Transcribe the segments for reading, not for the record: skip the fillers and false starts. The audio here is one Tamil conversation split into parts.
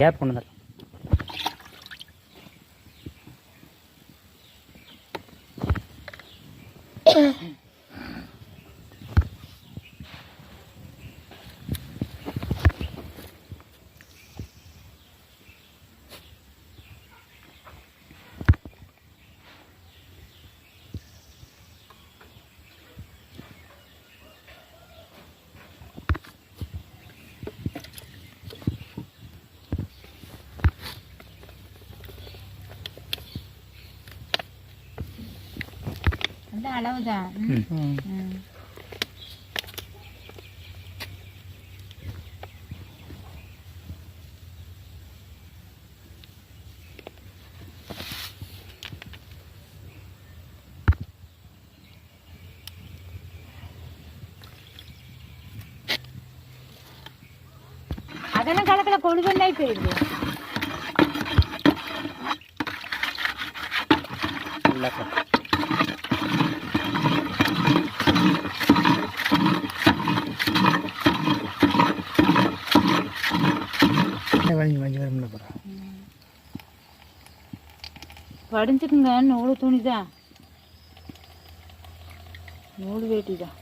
கேப் கொண்டு வந்துடலாம். அளவுதான். அதெல்லாம் கலக்கல கொழுகண்டாய் போயிடுது. படிஞ்சுக்குங்க. நூறு துணிதான், நூறு வேட்டிதான்.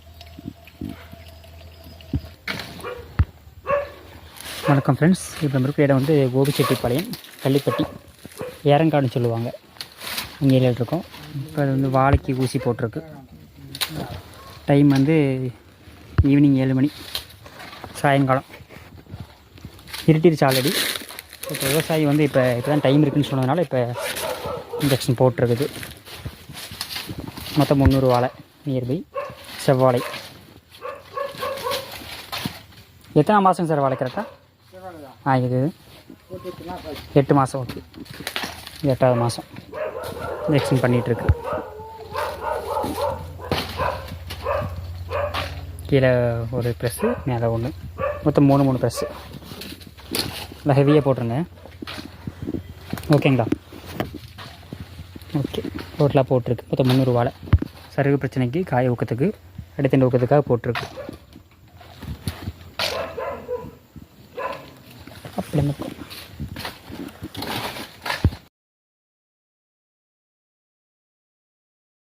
வணக்கம் ஃப்ரெண்ட்ஸ். இப்போ நம்ம இருக்கிற இடம் வந்து கோபிச்செட்டிப்பாளையம், கள்ளிப்பட்டி, ஏரங்காடுன்னு சொல்லுவாங்க. அங்கே இருக்கோம். இப்போ அது வந்து வாழைக்கு ஊசி போட்டிருக்கு. டைம் வந்து ஈவினிங் 7 மணி, சாயங்காலம். இருட்டிருச்சு ஆல்ரெடி. இப்போ விவசாயி வந்து இப்போ தான் டைம் இருக்குதுன்னு சொன்னதுனால இப்போ இன்ஜெக்ஷன் போட்டிருக்குது. மொத்தம் 300 வாழை நியர்பை. செவ்வாழை. எத்தனை மாதங்க சார் வாழை கரெக்டாக? இது 8 மாதம். ஓகே, 8வது மாதம் இன்ஜெக்ஷன் பண்ணிகிட்ருக்கு. கீழே ஒரு ப்ரெஸ்ஸு, மேலே ஒன்று, மொத்தம் 3 ப்ரெஸ்ஸு. நல்லா ஹெவியாக போட்டுருங்க. ஓகேங்களா? ஓகே, டோட்டலாக போட்டிருக்கு. மொத்தம் 300 வாழை. சருகு பிரச்சனைக்கு, காய ஊக்கத்துக்கு, அடித்தண்டு ஊக்கத்துக்காக போட்டிருக்கு.